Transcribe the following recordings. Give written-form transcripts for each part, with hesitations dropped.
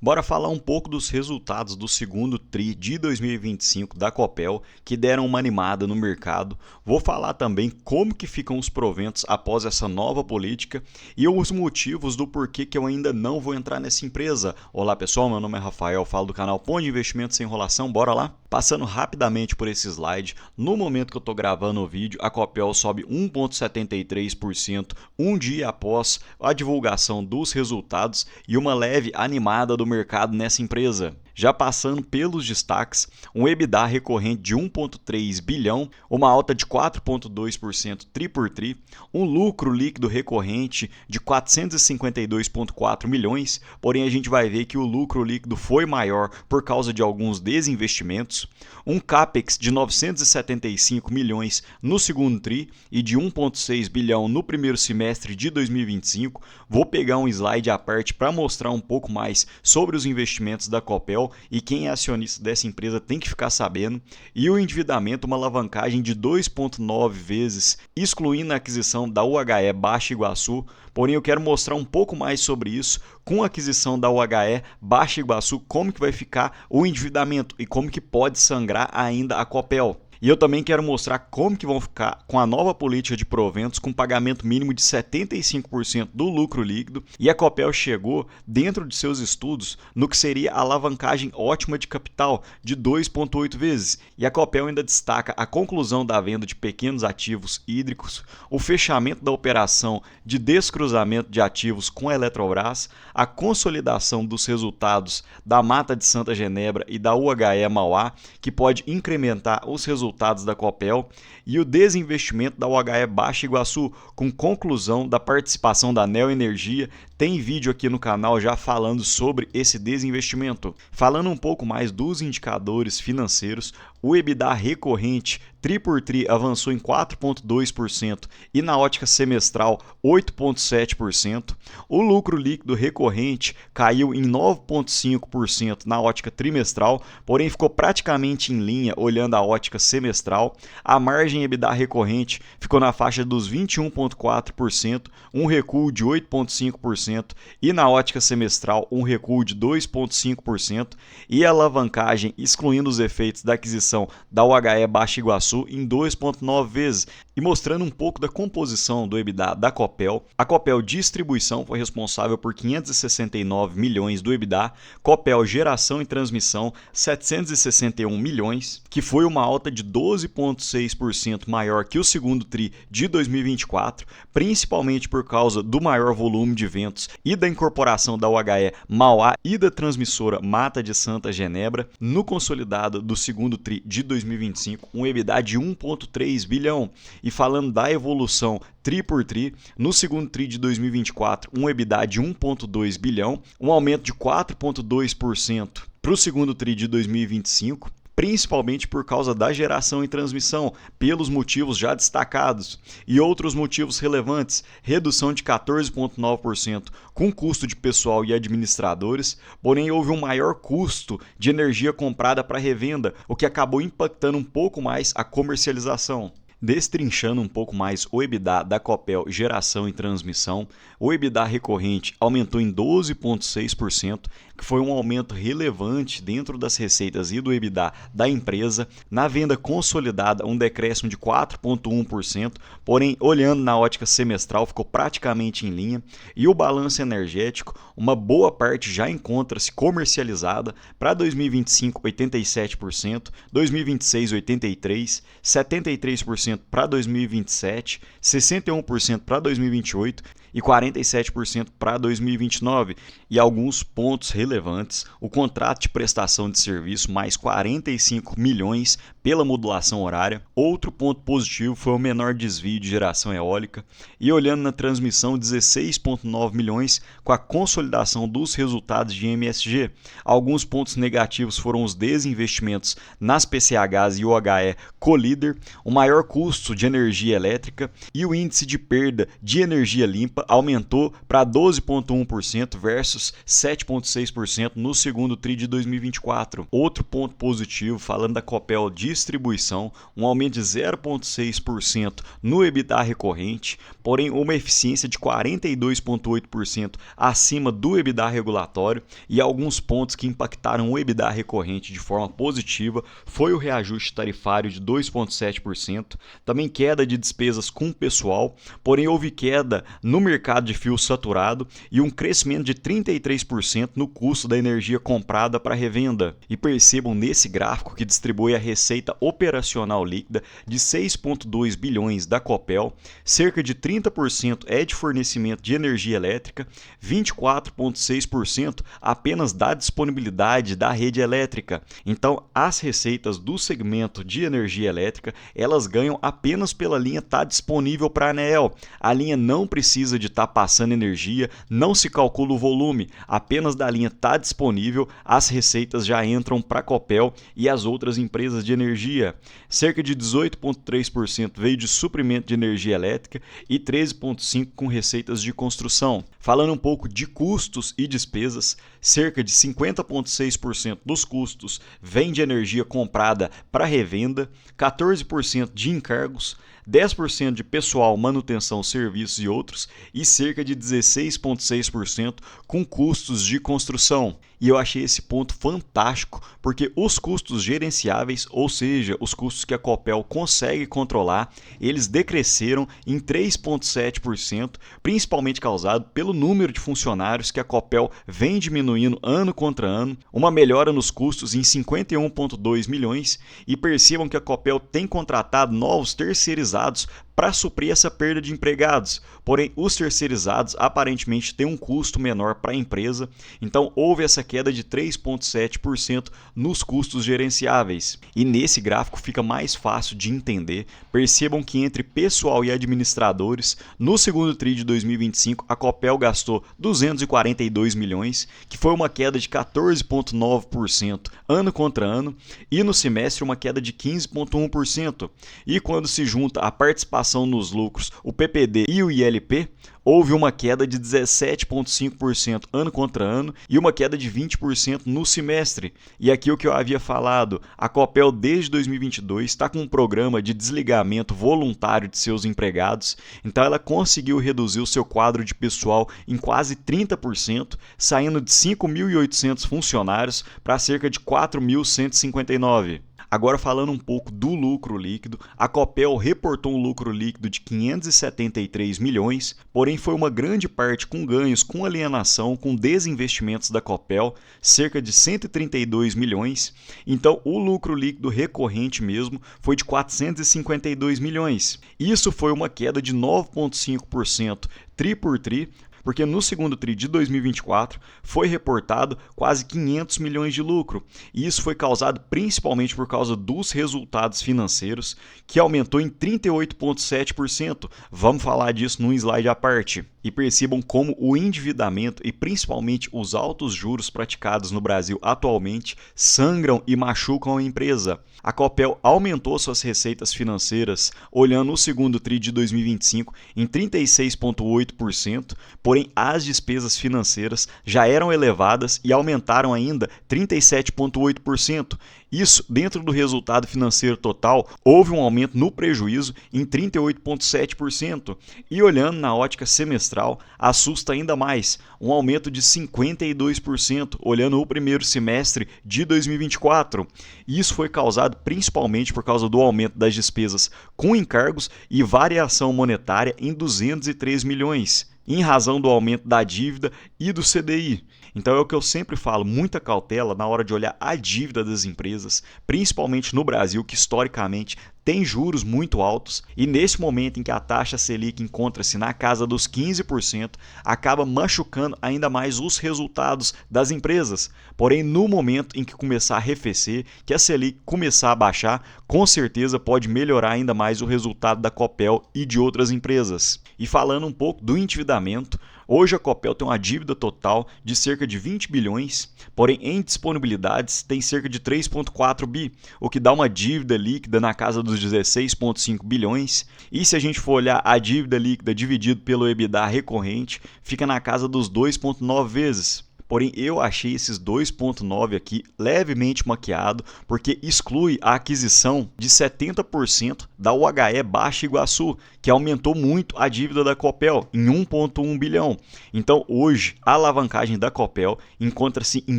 Bora falar um pouco dos resultados do segundo TRI de 2025 da Copel, que deram uma animada no mercado. Vou falar também como que ficam os proventos após essa nova política e os motivos do porquê que eu ainda não vou entrar nessa empresa. Olá pessoal, meu nome é Rafael, falo do canal Ponto de Investimento Sem Enrolação, bora lá? Passando rapidamente por esse slide, no momento que eu estou gravando o vídeo, a Copel sobe 1,73% um dia após a divulgação dos resultados e uma leve animada do mercado nessa empresa. Já passando pelos destaques, um EBITDA recorrente de 1,3 bilhão, uma alta de 4,2% tri por tri, um lucro líquido recorrente de 452,4 milhões, porém a gente vai ver que o lucro líquido foi maior por causa de alguns desinvestimentos, um CAPEX de 975 milhões no segundo tri e de 1,6 bilhão no primeiro semestre de 2025. Vou pegar um slide à parte para mostrar um pouco mais sobre os investimentos da Copel e quem é acionista dessa empresa tem que ficar sabendo. E o endividamento, uma alavancagem de 2,9 vezes, excluindo a aquisição da UHE Baixa Iguaçu. Porém, eu quero mostrar um pouco mais sobre isso com a aquisição da UHE Baixa Iguaçu, como que vai ficar o endividamento e como que pode sangrar ainda a Copel. E eu também quero mostrar como que vão ficar com a nova política de proventos com pagamento mínimo de 75% do lucro líquido. E a Copel chegou, dentro de seus estudos, no que seria a alavancagem ótima de capital de 2,8 vezes. E a Copel ainda destaca a conclusão da venda de pequenos ativos hídricos, o fechamento da operação de descruzamento de ativos com a Eletrobras, a consolidação dos resultados da Mata de Santa Genebra e da UHE Mauá, que pode incrementar os resultados da Copel, e o desinvestimento da UHE Baixa Iguaçu, com conclusão da participação da Neo Energia. Tem vídeo aqui no canal já falando sobre esse desinvestimento. Falando um pouco mais dos indicadores financeiros, o EBITDA recorrente tri por tri avançou em 4,2% e na ótica semestral 8,7%. O lucro líquido recorrente caiu em 9,5% na ótica trimestral, porém ficou praticamente em linha olhando a ótica semestral. A margem EBITDA recorrente ficou na faixa dos 21,4%, um recuo de 8,5%, e na ótica semestral um recuo de 2,5%, e a alavancagem, excluindo os efeitos da aquisição da UHE Baixa Iguaçu, em 2,9 vezes. E mostrando um pouco da composição do EBITDA da Copel, a Copel Distribuição foi responsável por 569 milhões do EBITDA, Copel Geração e Transmissão 761 milhões, que foi uma alta de 12,6% maior que o segundo TRI de 2024, principalmente por causa do maior volume de ventos e da incorporação da UHE Mauá e da transmissora Mata de Santa Genebra. No consolidado do segundo TRI de 2025, um EBITDA de 1,3 bilhão. E falando da evolução tri por tri, no segundo TRI de 2024, um EBITDA de 1,2 bilhão, um aumento de 4,2% para o segundo TRI de 2025, principalmente por causa da geração e transmissão, pelos motivos já destacados. E outros motivos relevantes: redução de 14,9% com custo de pessoal e administradores, porém houve um maior custo de energia comprada para revenda, o que acabou impactando um pouco mais a comercialização. Destrinchando um pouco mais o EBITDA da Copel Geração e Transmissão, o EBITDA recorrente aumentou em 12,6%, que foi um aumento relevante dentro das receitas e do EBITDA da empresa. Na venda consolidada, um decréscimo de 4,1%, porém, olhando na ótica semestral, ficou praticamente em linha. E o balanço energético, uma boa parte já encontra-se comercializada. Para 2025, 87%, 2026, 83%, 73% para 2027, 61% para 2028 e 47% para 2029. E alguns pontos relevantes: o contrato de prestação de serviço mais 45 milhões pela modulação horária. Outro ponto positivo foi o menor desvio de geração eólica. E olhando na transmissão, 16,9 milhões com a consolidação dos resultados de MSG. Alguns pontos negativos foram os desinvestimentos nas PCHs e UHE Colíder, o maior custo de energia elétrica e o índice de perda de energia limpa aumentou para 12,1% versus 7,6% no segundo TRI de 2024. Outro ponto positivo, falando da Copel Distribuição, um aumento de 0,6% no EBITDA recorrente, porém uma eficiência de 42,8% acima do EBITDA regulatório, e alguns pontos que impactaram o EBITDA recorrente de forma positiva foi o reajuste tarifário de 2,7%, também queda de despesas com pessoal, porém houve queda no mercado de fio saturado e um crescimento de 33% no custo da energia comprada para revenda. E percebam nesse gráfico que distribui a receita operacional líquida de 6,2 bilhões da Copel, cerca de 30% é de fornecimento de energia elétrica, 24,6% apenas da disponibilidade da rede elétrica. Então, as receitas do segmento de energia elétrica, elas ganham apenas pela linha estar disponível para a ANEEL. A linha não precisa de estar passando energia, não se calcula o volume, apenas da linha estar disponível, as receitas já entram para a Copel e as outras empresas de energia. Cerca de 18,3% veio de suprimento de energia elétrica e 13,5% com receitas de construção. Falando um pouco de custos e despesas, cerca de 50,6% dos custos vem de energia comprada para revenda, 14% de encargos, 10% de pessoal, manutenção, serviços e outros, e cerca de 16,6% com custos de construção. E eu achei esse ponto fantástico, porque os custos gerenciáveis, ou seja, os custos que a Copel consegue controlar, eles decresceram em 3,7%, principalmente causado pelo número de funcionários que a Copel vem diminuindo ano contra ano, uma melhora nos custos em 51,2 milhões, e percebam que a Copel tem contratado novos terceirizados para suprir essa perda de empregados. Porém, os terceirizados aparentemente têm um custo menor para a empresa, então houve essa queda de 3,7% nos custos gerenciáveis. E nesse gráfico fica mais fácil de entender. Percebam que entre pessoal e administradores, no segundo TRI de 2025, a Copel gastou 242 milhões, que foi uma queda de 14,9% ano contra ano, e no semestre uma queda de 15,1%. E quando se junta a participação nos lucros, o PPD e o ILP, houve uma queda de 17,5% ano contra ano e uma queda de 20% no semestre. E aqui o que eu havia falado, a Copel desde 2022 está com um programa de desligamento voluntário de seus empregados, então ela conseguiu reduzir o seu quadro de pessoal em quase 30%, saindo de 5.800 funcionários para cerca de 4.159. Agora falando um pouco do lucro líquido, a Copel reportou um lucro líquido de 573 milhões, porém foi uma grande parte com ganhos com alienação, com desinvestimentos da Copel, cerca de 132 milhões. Então o lucro líquido recorrente mesmo foi de 452 milhões. Isso foi uma queda de 9,5% tri por tri, porque no segundo TRI de 2024 foi reportado quase 500 milhões de lucro, e isso foi causado principalmente por causa dos resultados financeiros, que aumentou em 38,7%. Vamos falar disso num slide à parte. E percebam como o endividamento e principalmente os altos juros praticados no Brasil atualmente sangram e machucam a empresa. A Copel aumentou suas receitas financeiras olhando o segundo TRI de 2025 em 36,8%, porém as despesas financeiras já eram elevadas e aumentaram ainda 37,8%. Isso, dentro do resultado financeiro total, houve um aumento no prejuízo em 38,7%. E olhando na ótica semestral, assusta ainda mais, um aumento de 52%, olhando o primeiro semestre de 2024. Isso foi causado principalmente por causa do aumento das despesas com encargos e variação monetária em 203 milhões, em razão do aumento da dívida e do CDI. Então é o que eu sempre falo, muita cautela na hora de olhar a dívida das empresas, principalmente no Brasil, que historicamente tem juros muito altos, e nesse momento em que a taxa Selic encontra-se na casa dos 15%, acaba machucando ainda mais os resultados das empresas. Porém, no momento em que começar a arrefecer, que a Selic começar a baixar, com certeza pode melhorar ainda mais o resultado da Copel e de outras empresas. E falando um pouco do endividamento, hoje a Copel tem uma dívida total de cerca de 20 bilhões, porém em disponibilidades tem cerca de 3,4 bi, o que dá uma dívida líquida na casa dos 16,5 bilhões. E se a gente for olhar a dívida líquida dividido pelo EBITDA recorrente, fica na casa dos 2,9 vezes. porém eu achei esses 2,9 aqui levemente maquiado, porque exclui a aquisição de 70% da UHE Baixa Iguaçu, que aumentou muito a dívida da Copel em 1,1 bilhão. Então hoje a alavancagem da Copel encontra-se em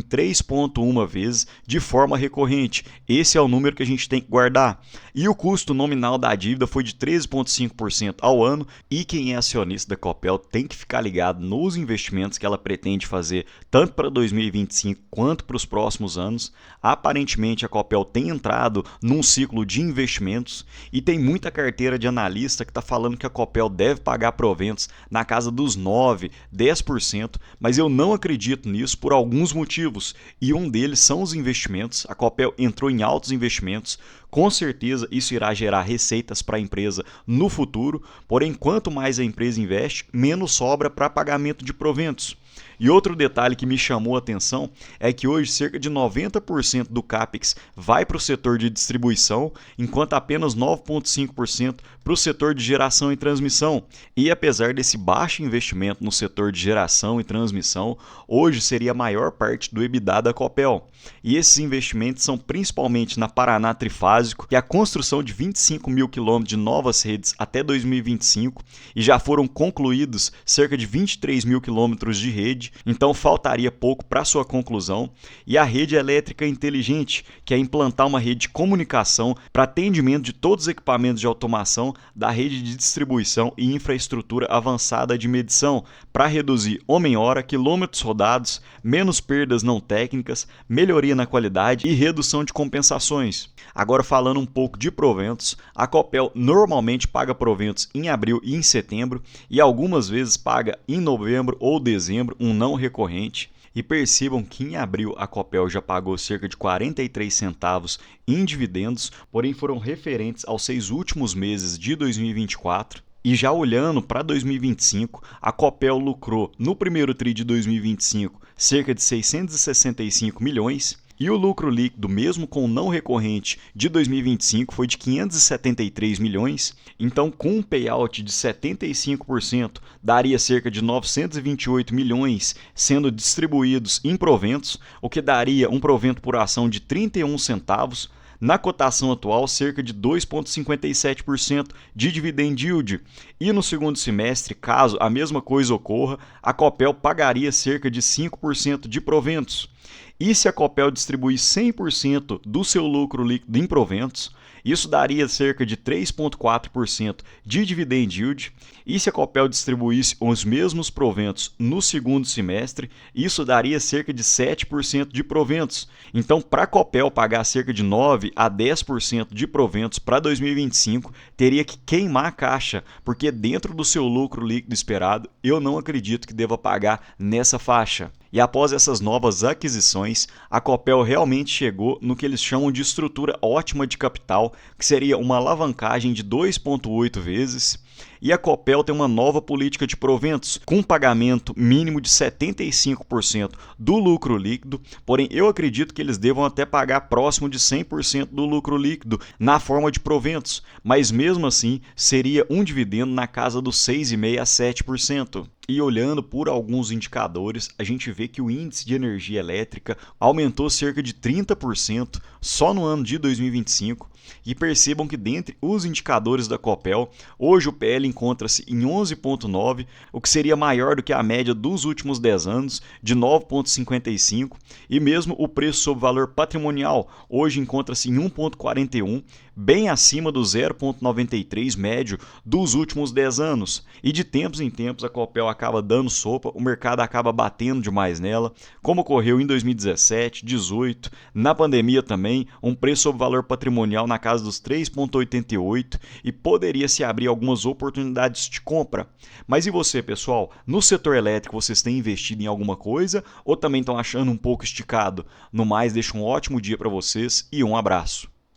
3,1 vezes de forma recorrente. Esse é o número que a gente tem que guardar. E o custo nominal da dívida foi de 13,5% ao ano, e quem é acionista da Copel tem que ficar ligado nos investimentos que ela pretende fazer tanto para 2025 quanto para os próximos anos. Aparentemente a Copel tem entrado num ciclo de investimentos e tem muita carteira de analista que está falando que a Copel deve pagar proventos na casa dos 9%, 10%, mas eu não acredito nisso por alguns motivos, e um deles são os investimentos. A Copel entrou em altos investimentos, com certeza isso irá gerar receitas para a empresa no futuro, porém quanto mais a empresa investe, menos sobra para pagamento de proventos. E outro detalhe que me chamou a atenção é que hoje cerca de 90% do CAPEX vai para o setor de distribuição, enquanto apenas 9,5% para o setor de geração e transmissão. E apesar desse baixo investimento no setor de geração e transmissão, hoje seria a maior parte do EBITDA da Copel. E esses investimentos são principalmente na Paraná Trifásico, que é a construção de 25 mil quilômetros de novas redes até 2025, e já foram concluídos cerca de 23 mil quilômetros de rede, então faltaria pouco para sua conclusão. E a rede elétrica inteligente, que é implantar uma rede de comunicação para atendimento de todos os equipamentos de automação da rede de distribuição e infraestrutura avançada de medição, para reduzir homem-hora, quilômetros rodados, menos perdas não técnicas, melhoria na qualidade e redução de compensações. Agora falando um pouco de proventos, a Copel normalmente paga proventos em abril e em setembro, e algumas vezes paga em novembro ou dezembro, um não recorrente. E percebam que em abril a Copel já pagou cerca de 43 centavos em dividendos, porém foram referentes aos 6 últimos meses de 2024. E já olhando para 2025, a Copel lucrou no primeiro tri de 2025 cerca de 665 milhões, e o lucro líquido, mesmo com o não recorrente de 2025, foi de 573 milhões. Então, com um payout de 75%, daria cerca de 928 milhões sendo distribuídos em proventos, o que daria um provento por ação de 31 centavos. Na cotação atual, cerca de 2,57% de dividend yield. E no segundo semestre, caso a mesma coisa ocorra, a Copel pagaria cerca de 5% de proventos. E se a Copel distribuir 100% do seu lucro líquido em proventos, isso daria cerca de 3,4% de dividend yield. E se a Copel distribuísse os mesmos proventos no segundo semestre, isso daria cerca de 7% de proventos. Então, para a Copel pagar cerca de 9 a 10% de proventos para 2025, teria que queimar a caixa, porque dentro do seu lucro líquido esperado, eu não acredito que deva pagar nessa faixa. E após essas novas aquisições, a Copel realmente chegou no que eles chamam de estrutura ótima de capital, que seria uma alavancagem de 2,8 vezes. E a Copel tem uma nova política de proventos, com um pagamento mínimo de 75% do lucro líquido, porém eu acredito que eles devam até pagar próximo de 100% do lucro líquido na forma de proventos, mas mesmo assim seria um dividendo na casa dos 6,5% a 7%. E olhando por alguns indicadores, a gente vê que o índice de energia elétrica aumentou cerca de 30% só no ano de 2025. E percebam que dentre os indicadores da Copel, hoje o PL encontra-se em 11,9, o que seria maior do que a média dos últimos 10 anos, de 9,55, e mesmo o preço sobre valor patrimonial hoje encontra-se em 1,41, bem acima do 0,93 médio dos últimos 10 anos. E de tempos em tempos a Copel acaba dando sopa, o mercado acaba batendo demais nela, como ocorreu em 2017, 2018, na pandemia também, um preço sobre valor patrimonial na casa dos 3,88, e poderia se abrir algumas oportunidades de compra. Mas e você, pessoal? No setor elétrico vocês têm investido em alguma coisa ou também estão achando um pouco esticado? No mais, deixo um ótimo dia para vocês e um abraço.